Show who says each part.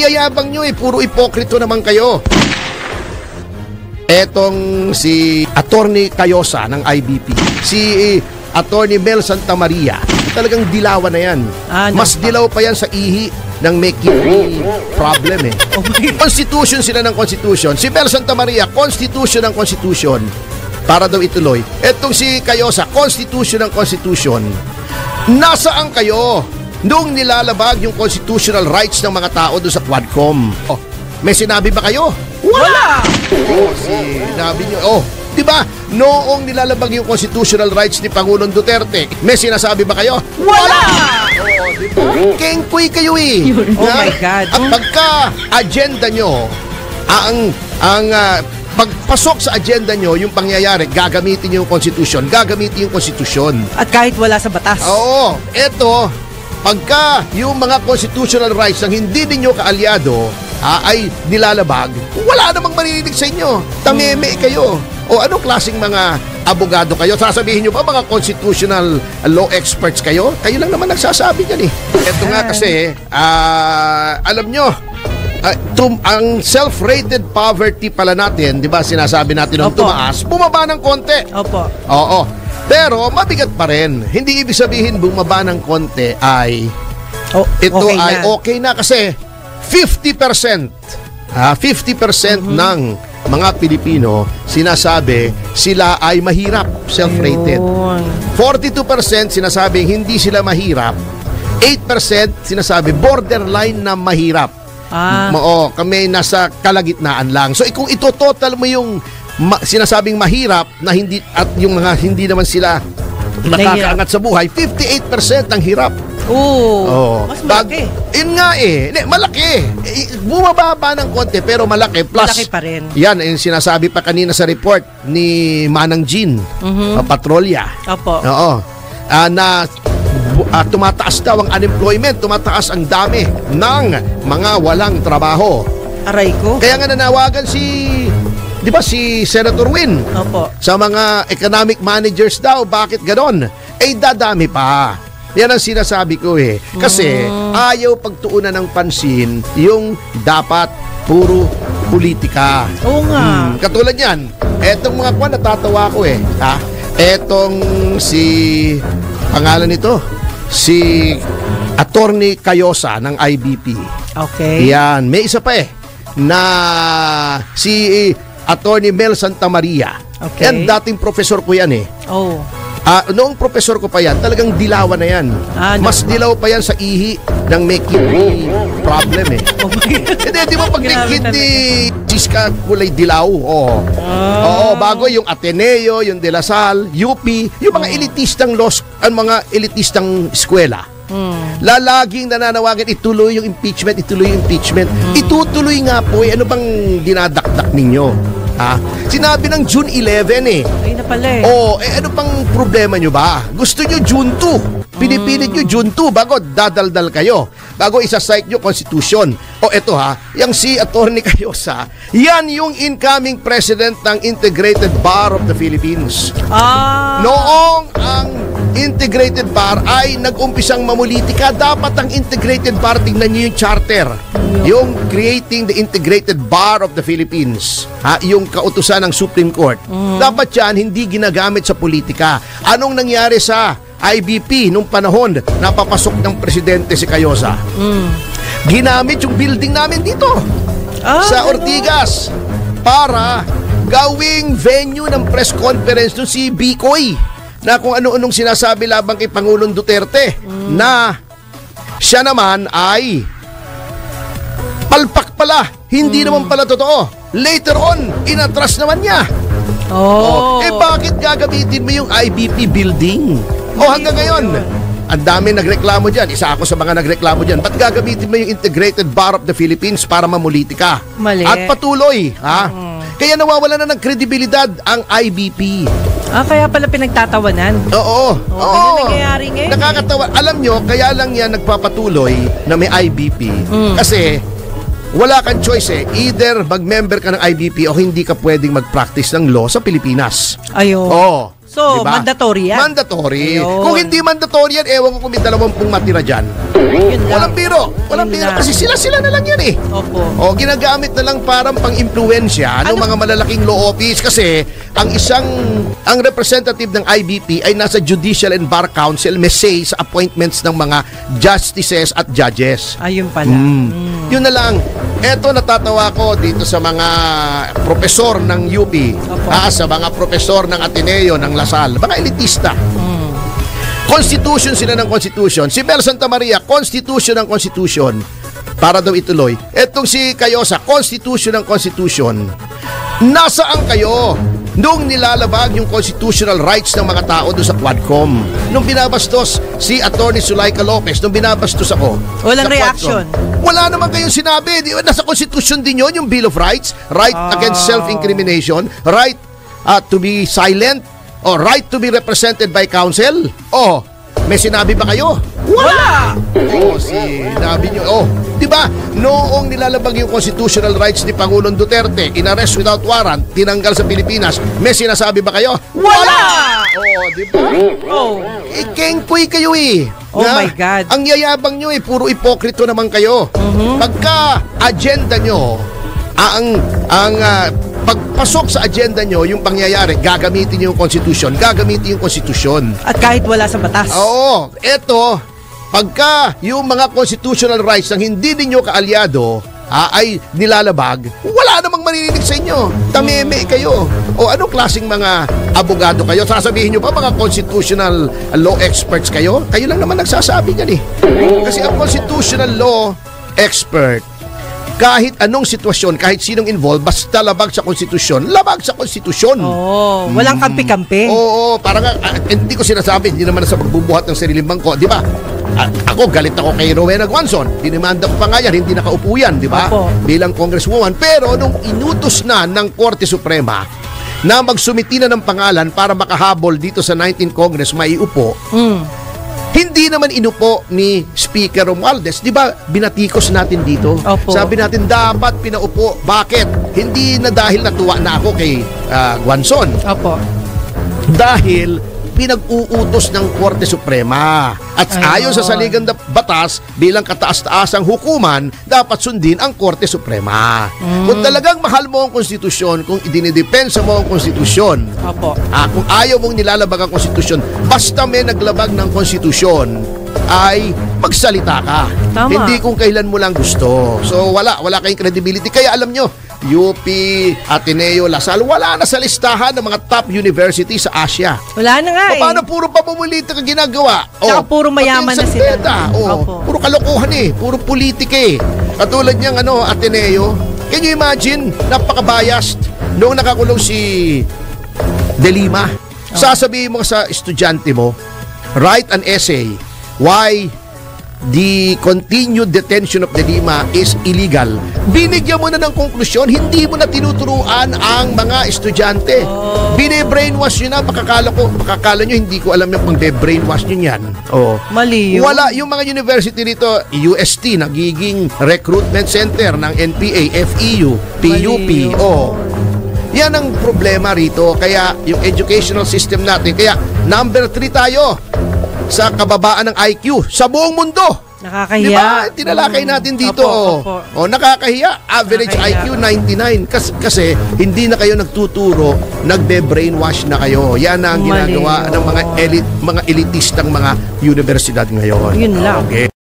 Speaker 1: yayabang nyo puro ipokrito naman kayo. Etong si Attorney Cayosa ng IBP, si Attorney Mel Santamaria, talagang dilawan na yan. Mas dilaw pa yan sa ihi ng may kidney problem Constitution sila ng Constitution. Si Mel Santamaria, Constitution ng Constitution para daw ituloy. Etong si Cayosa, Constitution ng Constitution. Nasaan kayo noong nilalabag yung constitutional rights ng mga tao doon sa Quadcom? May sinabi ba kayo? Wala! Sinabi nyo. Di ba? Noong nilalabag yung constitutional rights ni Pangulong Duterte, may sinasabi ba kayo? Wala! Diba? Kengkoy kayo
Speaker 2: Oh my God.
Speaker 1: At pagka agenda nyo, pagpasok sa agenda nyo, yung pangyayari, gagamitin nyo yung Constitution. Gagamitin yung Constitution.
Speaker 2: At kahit wala sa batas.
Speaker 1: Oo. Eto, pagka yung mga constitutional rights ng hindi ninyo kaalyado ay nilalabag, wala namang maririnig sa inyo. Tameme kayo. O anong klaseng mga abogado kayo? Sasabihin nyo ba mga constitutional law experts kayo? Kayo lang naman nagsasabi yan Ito nga kasi, alam nyo, ang self-rated poverty pala natin, di ba sinasabi natin nung tumaas, bumaba ng konti.
Speaker 2: Opo.
Speaker 1: Oo. Pero mabigat pa rin. Hindi ibig sabihin bumaba ng konti ay okay na kasi 50%. 50% ng mga Pilipino sinasabi sila ay mahirap, self-rated. 42% sinasabing hindi sila mahirap. 8% sinasabi borderline na mahirap. Kami nasa kalagitnaan lang. So kung ito total mo yung sinasabing mahirap na hindi at yung mga hindi naman sila nakakaangat sa buhay, 58% ang hirap.
Speaker 2: Mas malaki.
Speaker 1: Yun nga malaki. Bumababa ng konti pero malaki. Plus,
Speaker 2: malaki pa rin.
Speaker 1: Yan, yung sinasabi pa kanina sa report ni Manang Jean, Patrolya.
Speaker 2: Opo.
Speaker 1: Na tumataas daw ang unemployment, tumataas ang dami ng mga walang trabaho.
Speaker 2: Aray ko.
Speaker 1: Kaya nga nanawagan di ba si Senator Win?
Speaker 2: Opo.
Speaker 1: Sa mga economic managers daw, bakit ganon? Dadami pa. Yan ang sinasabi ko Kasi ayaw pagtuunan ng pansin yung dapat puro politika.
Speaker 2: Oo nga.
Speaker 1: Katulad yan. Etong mga natatawa ko Etong pangalan nito, si Attorney Cayosa ng IBP.
Speaker 2: Okay.
Speaker 1: Yan. May isa pa na si Attorney Mel Santamaria.
Speaker 2: Okay.
Speaker 1: Yan, dating professor ko yan noong professor ko pa yan, talagang dilawan na yan. Mas dilaw pa yan sa ihi ng may kidney problem Hindi, di ba pag may kidney ka kulay dilaw? Bago yung Ateneo, yung De La Salle, UP, yung mga elitistang mga elitistang eskwela. Lalaging nananawagan, ituloy yung impeachment. Itutuloy nga po ano bang dinadakdak ninyo? Sinabi ng June 11
Speaker 2: Ay na pala
Speaker 1: ano pang problema nyo ba? Gusto nyo June 2. Pinipilit nyo June 2 bago dadaldal kayo. Bago isa-cite nyo Constitution. Eto yung si Attorney Cayosa, yan yung incoming president ng Integrated Bar of the Philippines. Noong ang Integrated Bar ay nag-umpisang mamulitika, dapat ang Integrated Bar, tingnan nyo yung charter. Yung creating the Integrated Bar of the Philippines. Yung kautusan ng Supreme Court. Dapat yan hindi ginagamit sa politika. Anong nangyari sa IBP nung panahon na papasok ng presidente si Cayosa? Ginamit yung building namin dito sa Ortigas para gawing venue ng press conference nung si Bicoy na kung ano-anong sinasabi labang kay Pangulong Duterte na siya naman ay palpak pala, hindi naman pala totoo. Later on, inatras naman niya. Bakit gagamitin mo yung IBP building? Hanggang ngayon, ang dami nagreklamo dyan. Isa ako sa mga nagreklamo dyan. Ba't gagamitin mo yung Integrated Bar of the Philippines para mamulitika?
Speaker 2: Mali.
Speaker 1: At patuloy, Kaya nawawala na ng kredibilidad ang IBP.
Speaker 2: Kaya pala pinagtatawanan.
Speaker 1: Oo.
Speaker 2: Ano nangyayari ngayon?
Speaker 1: Nakakatawa. Alam nyo, kaya lang yan nagpapatuloy na may IBP. Kasi wala kang choice Either mag-member ka ng IBP o hindi ka pwedeng mag-practice ng law sa Pilipinas.
Speaker 2: So, mandatory yan.
Speaker 1: Mandatory.
Speaker 2: Ayun.
Speaker 1: Kung hindi mandatory yan, ewan ko kung may 20 matira dyan.
Speaker 2: Yun lang.
Speaker 1: Walang biro. Walang
Speaker 2: Yun
Speaker 1: biro.
Speaker 2: lang.
Speaker 1: Kasi sila na lang yan eh.
Speaker 2: Opo.
Speaker 1: O, ginagamit na lang parang pang-impluensya ng mga malalaking law office kasi ang representative ng IBP ay nasa Judicial and Bar Council, may say sa appointments ng mga justices at judges.
Speaker 2: Ayun pala.
Speaker 1: Yun na lang. Eto, natatawa ko dito sa mga profesor ng UP,
Speaker 2: Opo.
Speaker 1: sa mga profesor ng Ateneo, ng Lasal, mga elitista. Constitution sila ng Constitution. Si Bel Santa Maria, Constitution ng Constitution. Para daw ituloy. Etong si Cayosa, Constitution ng Constitution. Nasaan kayo nung nilalabag yung constitutional rights ng mga tao doon sa Quadcom? Nung binabastos si Attorney Zulaika Lopez, nung binabastos ako.
Speaker 2: Walang
Speaker 1: sa
Speaker 2: reaction.
Speaker 1: Quadcom. Wala naman kayong sinabi. Di ba, nasa Constitution din yun, yung Bill of Rights. Right against self-incrimination. Right to be silent. O right to be represented by counsel. O, may sinabi ba kayo?
Speaker 2: Wala!
Speaker 1: Sinabi nyo. Di ba? Noong nilalabag yung constitutional rights ni Pangulong Duterte, inarrest without warrant, tinanggal sa Pilipinas, may sinasabi ba kayo?
Speaker 2: Wala!
Speaker 1: Di ba?
Speaker 2: Oh.
Speaker 1: Kengkoy kayo eh.
Speaker 2: Oh my God.
Speaker 1: Ang yayabang nyo eh, puro ipokrito naman kayo. Pagka agenda nyo, pagpasok sa agenda nyo, yung pangyayari, gagamitin nyo yung Constitution, gagamitin yung Constitution.
Speaker 2: At kahit wala sa batas.
Speaker 1: Oo, eto, pagka yung mga constitutional rights ng hindi ninyo kaalyado ay nilalabag, wala namang maririnig sa inyo. Tameme kayo. O anong klaseng mga abogado kayo? Sasabihin nyo pa mga constitutional law experts kayo? Kayo lang naman nagsasabi yan eh. Kasi ang constitutional law expert, kahit anong sitwasyon, kahit sinong involved, basta labag sa konstitusyon, labag sa konstitusyon.
Speaker 2: Oh, walang kampi-kampi.
Speaker 1: Oo, parang hindi ko sinasabi, hindi naman sa pagbubuhat ng sariling bangko, di ba? Ako, galit ako kay Rowena Guanzon. Dinimanda ko pa nga yan, hindi nakaupo yan, di ba?
Speaker 2: Opo.
Speaker 1: Bilang congresswoman. Pero nung inutos na ng Korte Suprema na magsumiti na ng pangalan para makahabol dito sa 19th Congress, maiupo, hindi naman inupo ni Speaker Romualdez. Di ba, binatikos natin dito.
Speaker 2: Opo.
Speaker 1: Sabi natin, dapat pinaupo. Bakit? Hindi na dahil natuwa na ako kay Guanzon.
Speaker 2: Opo.
Speaker 1: Dahil pinag-uutos ng Korte Suprema. At ayon sa saligang batas, bilang kataas-taasang hukuman, dapat sundin ang Korte Suprema. Kung talagang mahal mo ang konstitusyon, kung idinidepensa mo ang konstitusyon,
Speaker 2: Opo.
Speaker 1: kung ayaw mong nilalabag ang konstitusyon, basta may naglabag ng konstitusyon, ay magsalita ka.
Speaker 2: Tama.
Speaker 1: Hindi kung kailan mo lang gusto. So wala kayong credibility. Kaya alam nyo, UP, Ateneo, Lasal, wala na sa listahan ng mga top university sa Asia.
Speaker 2: Wala na nga eh.
Speaker 1: Paano puro pamumulita ka ginagawa?
Speaker 2: Tsaka puro mayaman na sila. Opo.
Speaker 1: Puro kalokohan eh. Puro politika eh. Katulad niyang Ateneo. Can you imagine? Napaka-biased. Noong nakakulong si De Lima, sasabihin mo sa estudyante mo, write an essay why the continued detention of De Lima is illegal. Binigyan mo na ng konklusyon, hindi mo na tinuturuan ang mga estudyante. Bine-brainwash nyo na, makakala nyo, hindi ko alam yung pang-brainwash nyo yan.
Speaker 2: Mali yun.
Speaker 1: Wala, yung mga university rito, UST, nagiging recruitment center ng NPA, FEU, PUP. Yan ang problema rito. Kaya yung educational system natin, kaya number 3 tayo sa kababaan ng IQ sa buong mundo.
Speaker 2: Nakakahiya.
Speaker 1: Diba? Tinalakay natin dito.
Speaker 2: Opo.
Speaker 1: Nakakahiya. Average IQ 99. Kasi hindi na kayo nagtuturo, nagbe-brainwash na kayo. Yan ang ginagawa ng mga elitistang mga universidad ngayon.
Speaker 2: Yun lang.
Speaker 1: Okay.